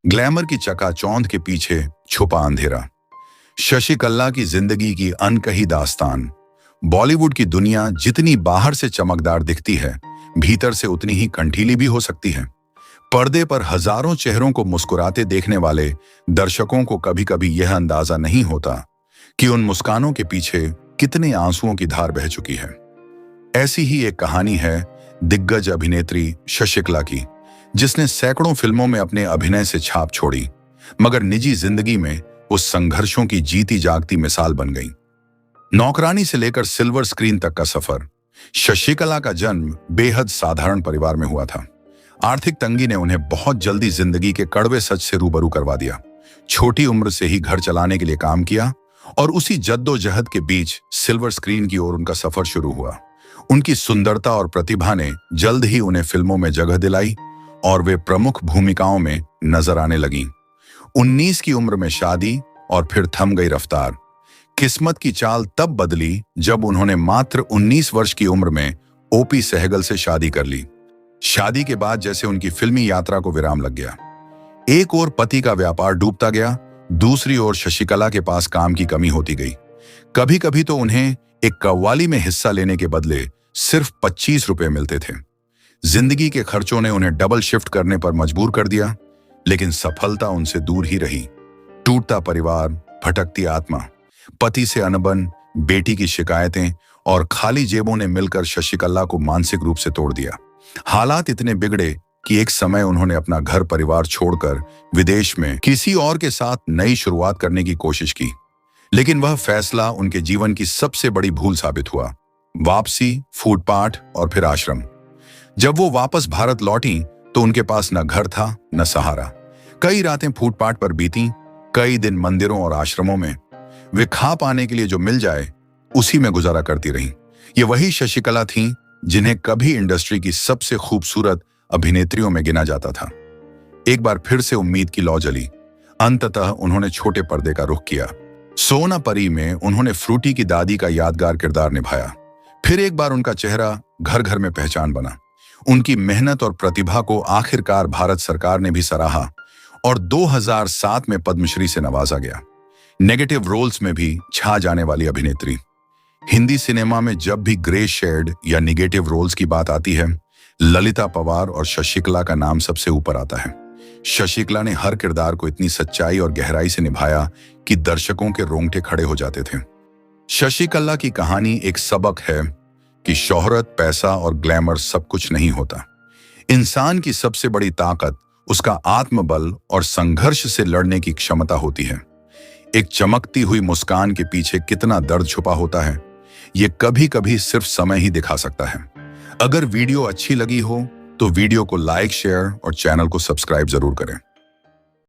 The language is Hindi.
ग्लैमर की चकाचौंध के पीछे छुपा अंधेरा। शशि कल्ला की जिंदगी की अनकही दास्तान। बॉलीवुड की दुनिया जितनी बाहर से चमकदार दिखती है, भीतर से उतनी ही कंठीली भी हो सकती है। पर्दे पर हजारों चेहरों को मुस्कुराते देखने वाले दर्शकों को कभी कभी यह अंदाजा नहीं होता कि उन मुस्कानों के पीछे कितने आंसुओं की धार बह चुकी है। ऐसी ही एक कहानी है दिग्गज अभिनेत्री शशिकला की, जिसने सैकड़ों फिल्मों में अपने अभिनय से छाप छोड़ी, मगर निजी जिंदगी में उस संघर्षों की जीती जागती मिसाल बन गई। नौकरानी से लेकर सिल्वर स्क्रीन तक का सफर। शशिकला का जन्म बेहद साधारण परिवार में हुआ था। आर्थिक तंगी ने उन्हें बहुत जल्दी जिंदगी के कड़वे सच से रूबरू करवा दिया। छोटी उम्र से ही घर चलाने के लिए काम किया और उसी जद्दोजहद के बीच सिल्वर स्क्रीन की ओर उनका सफर शुरू हुआ। उनकी सुंदरता और प्रतिभा ने जल्द ही उन्हें फिल्मों में जगह दिलाई और वे प्रमुख भूमिकाओं में नजर आने लगीं। 19 की उम्र में शादी और फिर थम गई रफ्तार। किस्मत की चाल तब बदली जब उन्होंने मात्र 19 वर्ष की उम्र में ओपी सहगल से शादी कर ली। शादी के बाद जैसे उनकी फिल्मी यात्रा को विराम लग गया। एक ओर पति का व्यापार डूबता गया, दूसरी ओर शशिकला के पास काम की कमी होती गई। कभी कभी तो उन्हें एक कव्वाली में हिस्सा लेने के बदले सिर्फ 25 रुपए मिलते थे। जिंदगी के खर्चों ने उन्हें डबल शिफ्ट करने पर मजबूर कर दिया, लेकिन सफलता उनसे दूर ही रही। टूटता परिवार, भटकती आत्मा, पति से अनबन, बेटी की शिकायतें और खाली जेबों ने मिलकर शशिकला को मानसिक रूप से तोड़ दिया। हालात इतने बिगड़े कि एक समय उन्होंने अपना घर परिवार छोड़कर विदेश में किसी और के साथ नई शुरुआत करने की कोशिश की, लेकिन वह फैसला उनके जीवन की सबसे बड़ी भूल साबित हुआ। वापसी, फूटपाथ और फिर आश्रम। जब वो वापस भारत लौटी तो उनके पास न घर था न सहारा। कई रातें फुटपाथ पर बीती, कई दिन मंदिरों और आश्रमों में। वे खा पाने के लिए जो मिल जाए उसी में गुजारा करती रहीं। ये वही शशिकला थीं जिन्हें कभी इंडस्ट्री की सबसे खूबसूरत अभिनेत्रियों में गिना जाता था। एक बार फिर से उम्मीद की लौ जली। अंततः उन्होंने छोटे पर्दे का रुख किया। सोना परी में उन्होंने फ्रूटी की दादी का यादगार किरदार निभाया। फिर एक बार उनका चेहरा घर घर में पहचान बना। उनकी मेहनत और प्रतिभा को आखिरकार भारत सरकार ने भी सराहा और 2007 में पद्मश्री से नवाजा गया। नेगेटिव रोल्स में भी छा जाने वाली अभिनेत्री। हिंदी सिनेमा में जब भी ग्रे शेड या नेगेटिव रोल्स की बात आती है, ललिता पवार और शशिकला का नाम सबसे ऊपर आता है। शशिकला ने हर किरदार को इतनी सच्चाई और गहराई से निभाया कि दर्शकों के रोंगटे खड़े हो जाते थे। शशिकला की कहानी एक सबक है कि शोहरत, पैसा और ग्लैमर सब कुछ नहीं होता। इंसान की सबसे बड़ी ताकत उसका आत्मबल और संघर्ष से लड़ने की क्षमता होती है। एक चमकती हुई मुस्कान के पीछे कितना दर्द छुपा होता है, ये कभी कभी सिर्फ समय ही दिखा सकता है। अगर वीडियो अच्छी लगी हो तो वीडियो को लाइक, शेयर और चैनल को सब्सक्राइब जरूर करें।